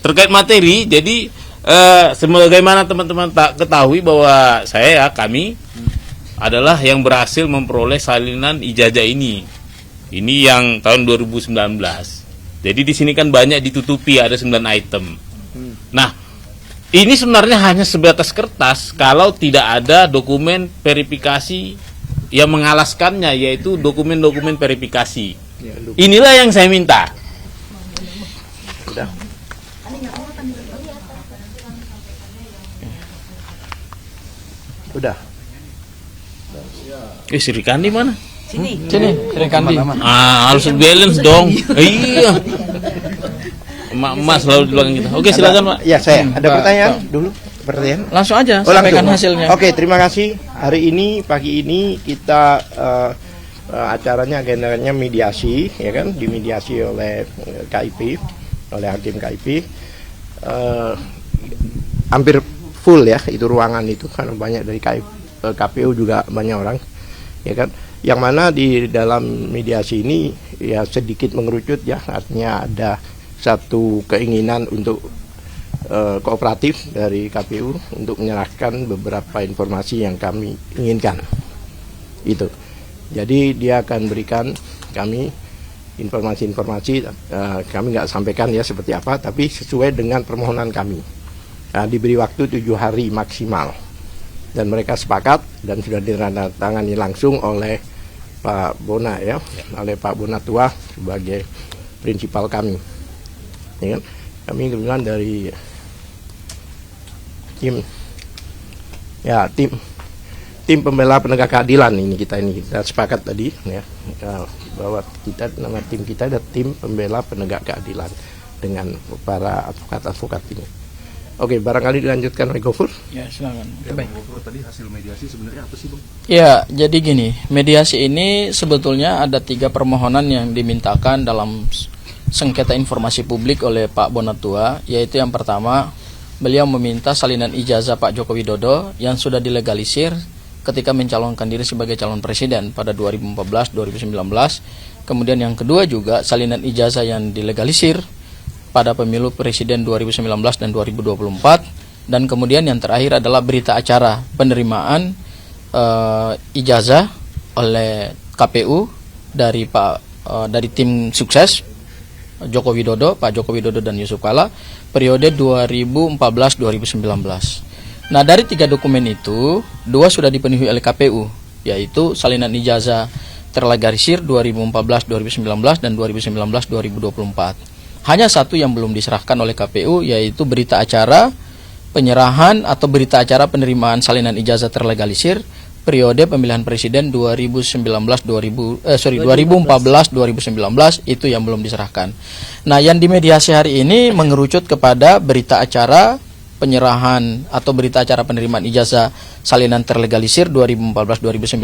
terkait materi, jadi sebagaimana teman-teman tak ketahui bahwa kami adalah yang berhasil memperoleh salinan ijazah ini. Ini yang tahun 2019. Jadi di sini kan banyak ditutupi, ada 9 item. Nah, ini sebenarnya hanya sebatas kertas kalau tidak ada dokumen verifikasi yang mengalaskannya, yaitu dokumen-dokumen verifikasi. Inilah yang saya minta. Udah. Sri Kandi mana? Sini Sri Kandi. Harus balance dong. Iya. Emak-emak selalu di belakang kita. Oke, silakan, Pak. Ya, saya ada pertanyaan dulu. Pertanyaan? Langsung aja sampaikan hasilnya. Oke, terima kasih. Hari ini, pagi ini kita acaranya agendanya mediasi, ya kan? Dimediasi oleh KIP, oleh hakim KIP. Hampir full ya itu ruangan itu, karena banyak dari KPU juga banyak orang, ya kan? Yang mana di dalam mediasi ini ya sedikit mengerucut ya, artinya ada satu keinginan untuk kooperatif dari KPU untuk menyerahkan beberapa informasi yang kami inginkan. Itu. Jadi dia akan berikan kami informasi-informasi, kami nggak sampaikan ya seperti apa, tapi sesuai dengan permohonan kami. Diberi waktu 7 hari maksimal. Dan mereka sepakat dan sudah ditandatangani langsung oleh Pak Bona ya, oleh Pak Bonatua sebagai prinsipal kami. Ya kan? Kami kebetulan dari tim pembela penegak keadilan ini kita sepakat tadi ya, bahwa nama tim kita ada tim pembela penegak keadilan dengan para advokat ini. Oke, barangkali dilanjutkan oleh Gofur. Ya, silakan. Baik. Gofur, tadi hasil mediasi sebenarnya apa sih, Bang? Ya, jadi gini, mediasi ini sebetulnya ada 3 permohonan yang dimintakan dalam sengketa informasi publik oleh Pak Bonatua, yaitu yang pertama, beliau meminta salinan ijazah Pak Joko Widodo yang sudah dilegalisir ketika mencalonkan diri sebagai calon presiden pada 2014-2019. Kemudian yang kedua juga salinan ijazah yang dilegalisir pada pemilu presiden 2019 dan 2024, dan kemudian yang terakhir adalah berita acara penerimaan ijazah oleh KPU dari dari tim sukses Joko Widodo, Pak Joko Widodo dan Yusuf Kala periode 2014-2019. Nah, dari 3 dokumen itu 2 sudah dipenuhi oleh KPU, yaitu salinan ijazah terlegalisir 2014-2019 dan 2019-2024. Hanya 1 yang belum diserahkan oleh KPU, yaitu berita acara penyerahan atau berita acara penerimaan salinan ijazah terlegalisir periode pemilihan presiden 2014-2019 itu yang belum diserahkan. Nah, yang dimediasi hari ini mengerucut kepada berita acara penyerahan atau berita acara penerimaan ijazah salinan terlegalisir 2014-2019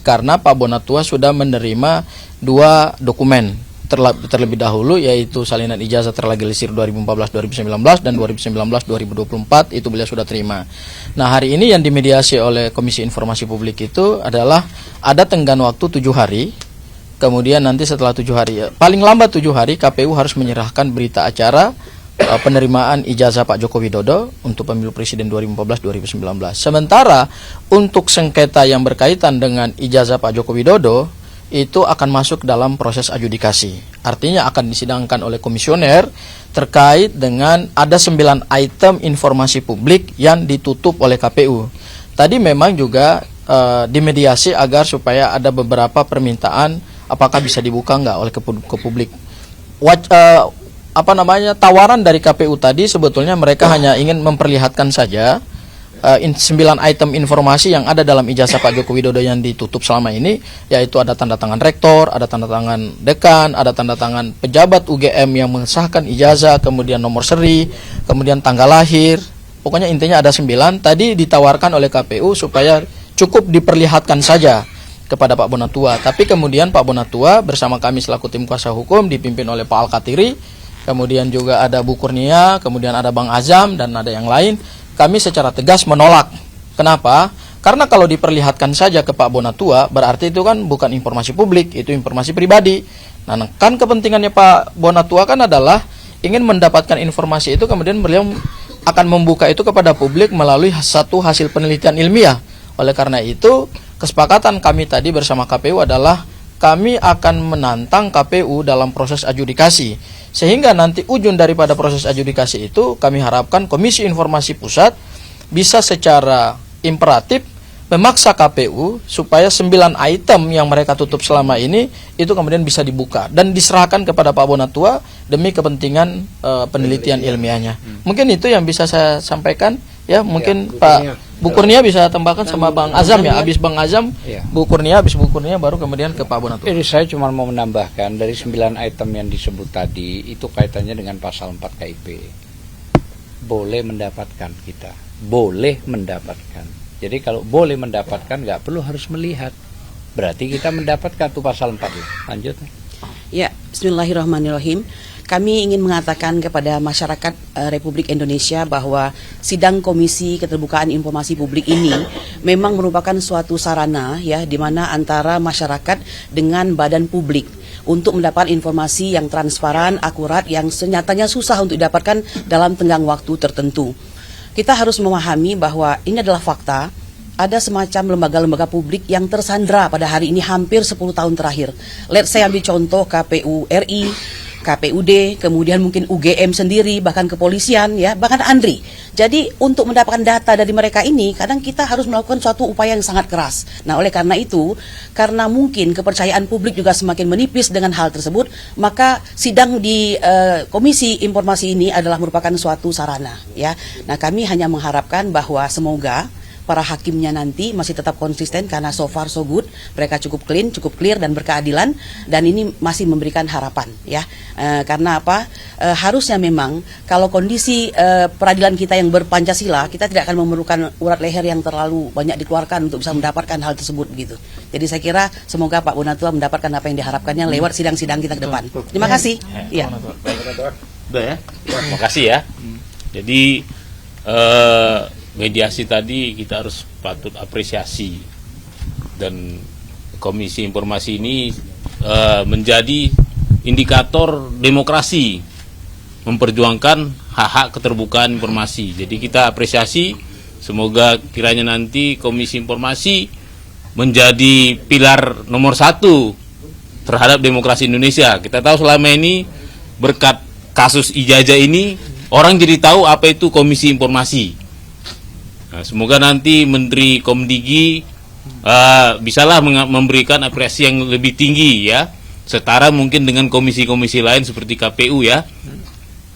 karena Pak Bonatua sudah menerima 2 dokumen terlebih dahulu, yaitu salinan ijazah terlegalisir 2014-2019 dan 2019-2024 itu beliau sudah terima. Nah, hari ini yang dimediasi oleh Komisi Informasi Publik itu adalah ada tenggang waktu 7 hari. Kemudian nanti setelah 7 hari, paling lambat 7 hari KPU harus menyerahkan berita acara penerimaan ijazah Pak Joko Widodo untuk pemilu presiden 2014-2019. Sementara untuk sengketa yang berkaitan dengan ijazah Pak Joko Widodo itu akan masuk dalam proses adjudikasi. Artinya akan disidangkan oleh komisioner terkait dengan ada 9 item informasi publik yang ditutup oleh KPU. Tadi memang juga dimediasi agar supaya ada beberapa permintaan apakah bisa dibuka nggak oleh ke publik. Tawaran dari KPU tadi sebetulnya mereka hanya ingin memperlihatkan saja 9 item informasi yang ada dalam ijazah Pak Joko Widodo yang ditutup selama ini, yaitu ada tanda tangan rektor, ada tanda tangan dekan, ada tanda tangan pejabat UGM yang mengesahkan ijazah, kemudian nomor seri, kemudian tanggal lahir. Pokoknya intinya ada 9. Tadi ditawarkan oleh KPU supaya cukup diperlihatkan saja kepada Pak Bonatua. Tapi kemudian Pak Bonatua bersama kami selaku tim kuasa hukum dipimpin oleh Pak Al-Katiri, kemudian juga ada Bu Kurnia, kemudian ada Bang Azam dan ada yang lain. Kami secara tegas menolak. Kenapa? Karena kalau diperlihatkan saja ke Pak Bonatua, berarti itu kan bukan informasi publik, itu informasi pribadi. Nah, kan kepentingannya Pak Bonatua kan adalah ingin mendapatkan informasi itu, kemudian beliau akan membuka itu kepada publik melalui satu hasil penelitian ilmiah. Oleh karena itu, kesepakatan kami tadi bersama KPU adalah kami akan menantang KPU dalam proses adjudikasi. Sehingga nanti ujung daripada proses adjudikasi itu kami harapkan Komisi Informasi Pusat bisa secara imperatif memaksa KPU supaya 9 item yang mereka tutup selama ini itu kemudian bisa dibuka dan diserahkan kepada Pak Bonatua demi kepentingan penelitian ilmiahnya. Mungkin itu yang bisa saya sampaikan ya. Mungkin Pak Bu Kurnia bisa tambahkan sama Bang Azam ya. Habis Bang Azam, Bu Kurnia, habis Bu Kurnia baru kemudian ke Pak Bonatua. Jadi saya cuma mau menambahkan dari 9 item yang disebut tadi itu kaitannya dengan pasal 4 KIP. Boleh mendapatkan kita, boleh mendapatkan. Jadi kalau boleh mendapatkan nggak perlu harus melihat. Berarti kita mendapatkan tuh pasal 4. Lanjut. Ya, bismillahirrahmanirrahim. Kami ingin mengatakan kepada masyarakat Republik Indonesia bahwa sidang Komisi Keterbukaan Informasi Publik ini memang merupakan suatu sarana ya di mana antara masyarakat dengan badan publik untuk mendapatkan informasi yang transparan, akurat, yang senyatanya susah untuk didapatkan dalam tenggang waktu tertentu. Kita harus memahami bahwa ini adalah fakta, ada semacam lembaga-lembaga publik yang tersandra pada hari ini hampir 10 tahun terakhir. Let's say ambil contoh KPU RI, KPUD, kemudian mungkin UGM sendiri, bahkan kepolisian, ya, bahkan ANDRI. Jadi untuk mendapatkan data dari mereka ini, kadang kita harus melakukan suatu upaya yang sangat keras. Nah, oleh karena itu, karena mungkin kepercayaan publik juga semakin menipis dengan hal tersebut, maka sidang di Komisi Informasi ini adalah merupakan suatu sarana, ya. Nah, kami hanya mengharapkan bahwa semoga para hakimnya nanti masih tetap konsisten karena so far so good, mereka cukup clean, cukup clear dan berkeadilan, dan ini masih memberikan harapan ya. Karena apa? Harusnya memang kalau kondisi peradilan kita yang berpancasila, kita tidak akan memerlukan urat leher yang terlalu banyak dikeluarkan untuk bisa mendapatkan hal tersebut begitu. Jadi saya kira semoga Pak Bonatua mendapatkan apa yang diharapkannya lewat sidang-sidang kita ke depan. Terima kasih. Ya. Udah ya. Terima kasih ya. Jadi mediasi tadi kita harus patut apresiasi, dan Komisi Informasi ini menjadi indikator demokrasi, memperjuangkan hak-hak keterbukaan informasi. Jadi kita apresiasi, semoga kiranya nanti Komisi Informasi menjadi pilar nomor 1 terhadap demokrasi Indonesia. Kita tahu selama ini berkat kasus ijazah ini orang jadi tahu apa itu Komisi Informasi. Nah, semoga nanti Menteri Komdigi bisalah memberikan apresiasi yang lebih tinggi ya, setara mungkin dengan komisi-komisi lain seperti KPU ya.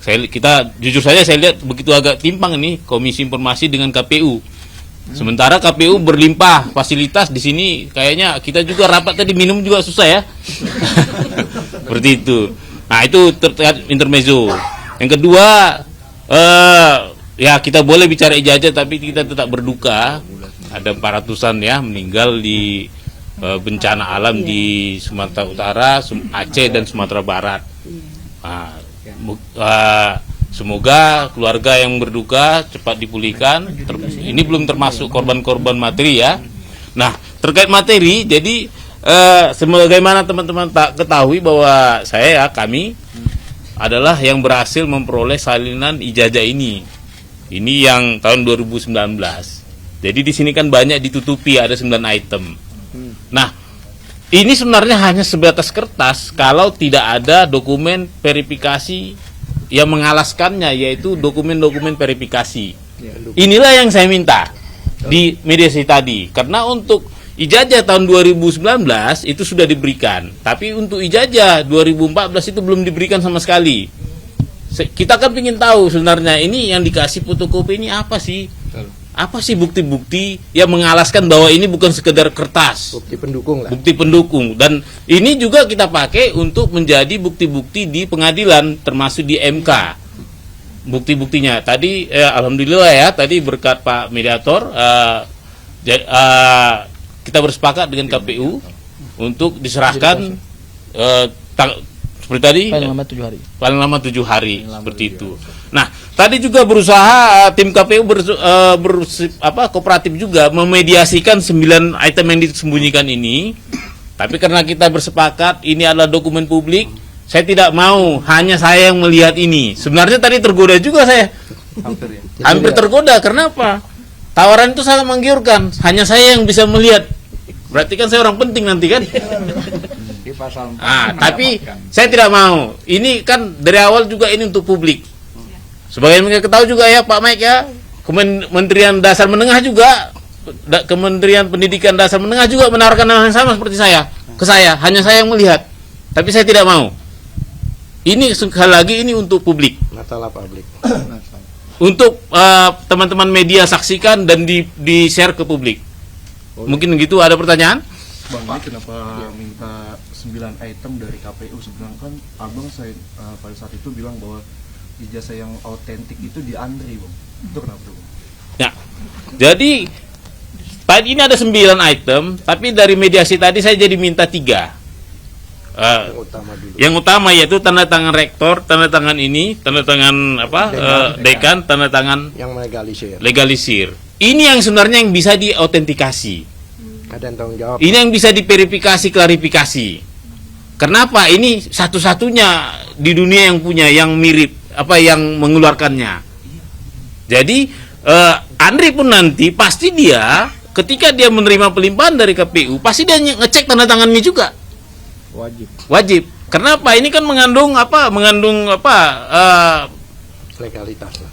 Kita jujur saja saya lihat begitu agak timpang ini Komisi Informasi dengan KPU. Sementara KPU berlimpah fasilitas, di sini kayaknya kita juga rapat tadi minum juga susah ya. Seperti itu. Nah, itu terkait intermezzo. Yang kedua, ya kita boleh bicara ijazah tapi kita tetap berduka. Ada 400-an ya meninggal di bencana alam di Sumatera Utara, Aceh dan Sumatera Barat. Nah, semoga keluarga yang berduka cepat dipulihkan. Ini belum termasuk korban-korban materi ya. Nah, terkait materi, jadi sebagaimana teman-teman tak ketahui bahwa kami adalah yang berhasil memperoleh salinan ijazah ini. Ini yang tahun 2019. Jadi di sini kan banyak ditutupi, ada 9 item. Nah, ini sebenarnya hanya sebatas kertas kalau tidak ada dokumen verifikasi yang mengalaskannya, yaitu dokumen-dokumen verifikasi. Inilah yang saya minta di mediasi tadi. Karena untuk ijazah tahun 2019 itu sudah diberikan, tapi untuk ijazah 2014 itu belum diberikan sama sekali. Kita kan ingin tahu sebenarnya ini yang dikasih fotokopi ini apa sih? Apa sih bukti-bukti yang mengalaskan bahwa ini bukan sekedar kertas? Bukti pendukung lah. Bukti pendukung. Dan ini juga kita pakai untuk menjadi bukti-bukti di pengadilan, termasuk di MK. Bukti-buktinya. Tadi alhamdulillah ya, tadi berkat Pak Mediator kita bersepakat dengan KPU untuk diserahkan seperti tadi Paling lama 7 hari. Paling lama 7 hari seperti itu. Nah, tadi juga berusaha tim KPU kooperatif juga memediasikan 9 item yang disembunyikan ini. Tapi karena kita bersepakat ini adalah dokumen publik, Saya tidak mau hanya saya yang melihat ini. Sebenarnya tadi tergoda juga saya. Hampir ya. Hampir tergoda. Kenapa? Tawaran itu sangat menggiurkan. Hanya saya yang bisa melihat. Berarti kan saya orang penting nanti kan? Di pasal 4 Tapi mendapatkan. saya tidak mau. Ini kan dari awal juga ini untuk publik. Sebagai yang kita ketahui juga ya Pak Mike ya, Kementerian Dasar Menengah juga, Kementerian Pendidikan Dasar Menengah juga menawarkan hal yang sama seperti saya. Ke saya, hanya saya yang melihat. Tapi saya tidak mau. Ini sekali lagi ini untuk publik. Masalah publik. Untuk teman-teman media saksikan dan di-share ke publik. Mungkin begitu, ada pertanyaan? Bang, ini kenapa minta 9 item dari KPU? Sebenarnya kan abang saya pada saat itu bilang bahwa ijazah yang autentik itu diantri, Bang. Itu kenapa, Bang? Ya. Jadi tadi ini ada 9 item, tapi dari mediasi tadi saya jadi minta 3. Utama dulu. Yang utama yaitu tanda tangan rektor, tanda tangan ini, tanda tangan dekan, tanda tangan Yang legalisir. legalisir. Ini yang sebenarnya yang bisa diautentikasi. Ada yang tanggung jawab. Ini yang bisa diverifikasi, klarifikasi. Kenapa? Ini satu-satunya di dunia yang punya, yang mirip, yang mengeluarkannya. Jadi Andri pun nanti pasti dia ketika dia menerima pelimpahan dari KPU, pasti dia ngecek tanda tangannya juga. Wajib. Kenapa? Ini kan mengandung Legalitas lah.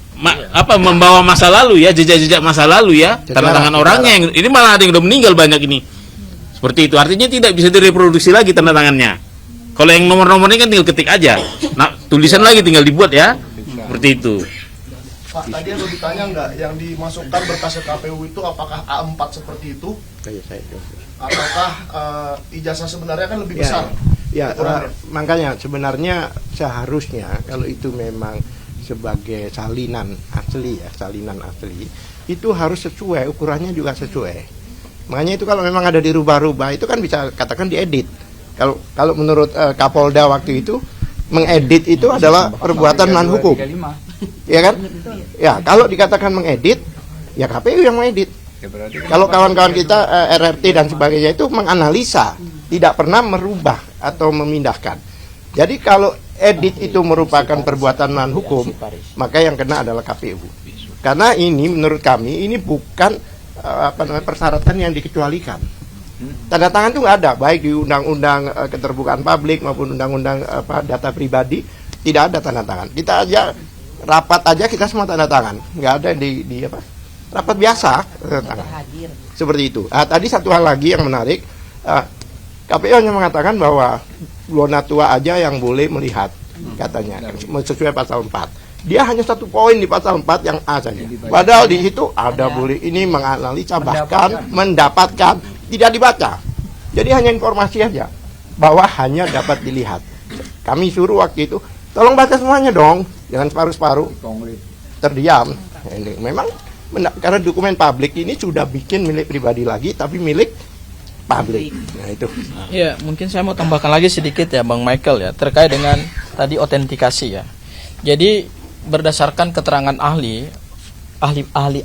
membawa masa lalu ya, jejak-jejak masa lalu ya, tanda Sejarah, tangan orangnya yang ini malah ada yang udah meninggal banyak ini. Seperti itu. Artinya tidak bisa direproduksi lagi tanda tangannya. Kalau yang nomor-nomor ini kan tinggal ketik aja. Nah, tulisan lagi tinggal dibuat ya. Seperti itu. Pak, tadi ada ditanya nggak yang dimasukkan berkas KPU itu apakah A4 seperti itu Saya ataukah ijazah sebenarnya kan lebih Ya, besar? ya, ukurannya? makanya sebenarnya seharusnya kalau itu memang sebagai salinan asli itu harus sesuai, ukurannya juga sesuai. Makanya itu kalau memang ada dirubah-rubah itu kan bisa katakan diedit. Kalau menurut Kapolda waktu itu mengedit itu adalah perbuatan melawan hukum. Ya kan? Ya, kalau dikatakan mengedit, ya KPU yang mengedit. Kalau kawan-kawan kita RRT dan sebagainya itu menganalisa, tidak pernah merubah atau memindahkan. Jadi kalau edit itu merupakan perbuatan melawan hukum, maka yang kena adalah KPU. Karena ini menurut kami ini bukan persyaratan yang dikecualikan. Tanda tangan itu nggak ada, baik di undang-undang keterbukaan publik maupun undang-undang data pribadi, tidak ada tanda tangan. Kita aja rapat aja kita semua tanda tangan, nggak ada di rapat biasa tanda tangan. Seperti itu. Tadi satu hal lagi yang menarik, KPU hanya mengatakan bahwa Bonatua aja yang boleh melihat, katanya sesuai pasal 4. Dia hanya satu poin di pasal 4 yang A saja. Padahal di situ ada boleh ini menganalisa bahkan mendapatkan, tidak dibaca. Jadi hanya informasi aja bahwa hanya dapat dilihat. Kami suruh waktu itu, tolong baca semuanya dong, jangan separuh-separuh. Terdiam. Ini memang karena dokumen publik ini sudah bikin milik pribadi lagi, tapi milik publik. Nah itu. Ya, mungkin saya mau tambahkan lagi sedikit ya Bang Michael ya, terkait dengan tadi autentikasi ya. Jadi berdasarkan keterangan ahli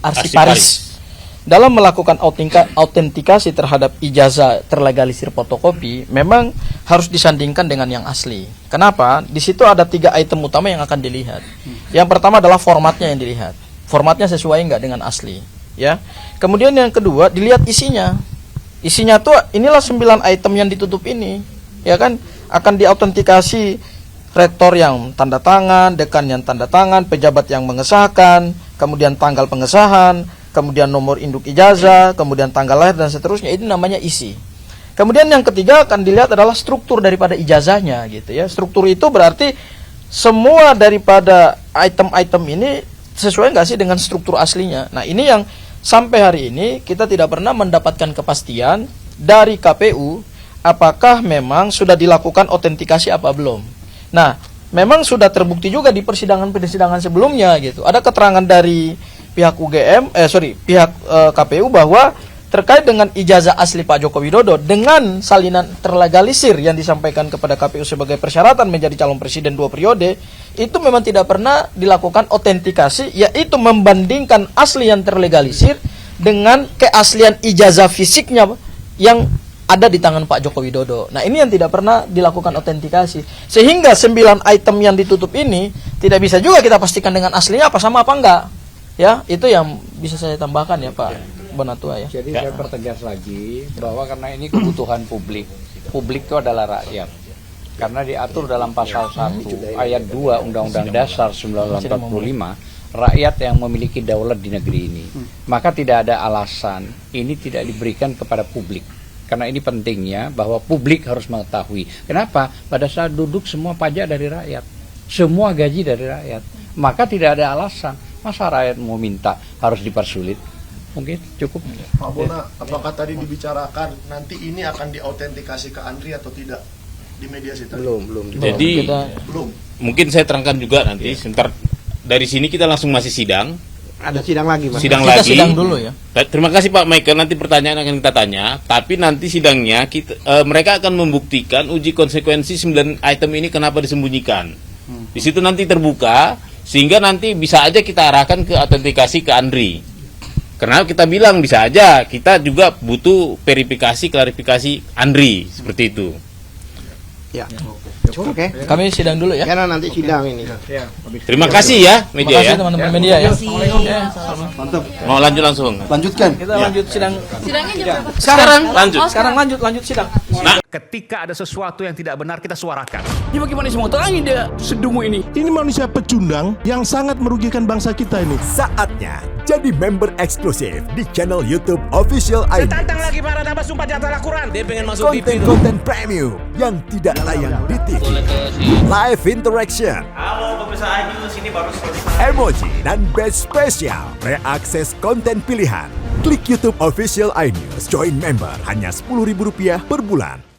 arsiparis dalam melakukan autentikasi terhadap ijazah terlegalisir fotokopi, memang harus disandingkan dengan yang asli. Kenapa? Di situ ada 3 item utama yang akan dilihat. Yang pertama adalah formatnya yang dilihat. Formatnya sesuai nggak dengan asli, ya. Kemudian yang kedua dilihat isinya. Isinya tuh inilah 9 item yang ditutup ini, ya kan? Akan diautentikasi rektor yang tanda tangan, dekan yang tanda tangan, pejabat yang mengesahkan, kemudian tanggal pengesahan, kemudian nomor induk ijazah, kemudian tanggal lahir dan seterusnya. Ini namanya isi. Kemudian yang ketiga akan dilihat adalah struktur daripada ijazahnya gitu ya. Struktur itu berarti semua daripada item-item ini sesuai nggak sih dengan struktur aslinya. Nah, ini yang sampai hari ini kita tidak pernah mendapatkan kepastian dari KPU apakah memang sudah dilakukan autentikasi apa belum. Nah, memang sudah terbukti juga di persidangan-persidangan sebelumnya gitu. Ada keterangan dari pihak pihak KPU bahwa terkait dengan ijazah asli Pak Joko Widodo dengan salinan terlegalisir yang disampaikan kepada KPU sebagai persyaratan menjadi calon presiden 2 periode, itu memang tidak pernah dilakukan autentikasi, yaitu membandingkan asli yang terlegalisir dengan keaslian ijazah fisiknya yang ada di tangan Pak Joko Widodo. Nah, ini yang tidak pernah dilakukan autentikasi. Sehingga 9 item yang ditutup ini tidak bisa juga kita pastikan dengan aslinya apa sama apa enggak. Ya, itu yang bisa saya tambahkan ya Pak Bonatua ya. Jadi saya pertegas lagi bahwa karena ini kebutuhan publik. Publik itu adalah rakyat. Karena diatur dalam pasal 1 ayat 2 Undang-Undang Dasar 1945, rakyat yang memiliki daulat di negeri ini. Maka tidak ada alasan ini tidak diberikan kepada publik. Karena ini pentingnya bahwa publik harus mengetahui. Kenapa? Pada saat duduk semua pajak dari rakyat. Semua gaji dari rakyat. Maka tidak ada alasan. Masa rakyat mau minta harus dipersulit? Mungkin cukup. Pak Bona, apakah tadi dibicarakan nanti ini akan diautentikasi ke Andri atau tidak di mediasi tadi? Belum. Jadi Belum. mungkin saya terangkan juga nanti. Sebentar dari sini kita langsung masih sidang. Ada sidang lagi, Mas. Sidang Kita lagi. sidang dulu ya. Terima kasih Pak Michael. Nanti pertanyaan akan kita tanya. Tapi nanti sidangnya mereka akan membuktikan uji konsekuensi 9 item ini kenapa disembunyikan. Di situ nanti terbuka sehingga nanti bisa aja kita arahkan ke autentikasi ke Andri. Karena kita bilang bisa aja kita juga butuh verifikasi klarifikasi Andri seperti itu. Ya. Oke. Kami sidang dulu ya. Karena nanti sidang ini. Terima kasih ya media Terima kasih ya. teman-teman media ya. Mantap. Mau lanjut langsung. Lanjutkan. Kita lanjut sidang. Sidangnya jam berapa? Sekarang lanjut. Sekarang lanjut sidang. Ketika ada sesuatu yang tidak benar, kita suarakan. Ini bagaimana semua terangin dia sedungu ini? Ini manusia pecundang yang sangat merugikan bangsa kita ini. Saatnya jadi member eksklusif di channel YouTube Official ID. Tantang lagi para nambah sumpah di atas Al-Quran. Dia pengen masuk TV. Konten-konten premium yang tidak tayang di TV. Live interaction. Halo pemirsa ID, sini baru Emoji dan badge spesial. Reakses konten pilihan. Klik YouTube Official iNews. Join member hanya Rp10.000 per bulan.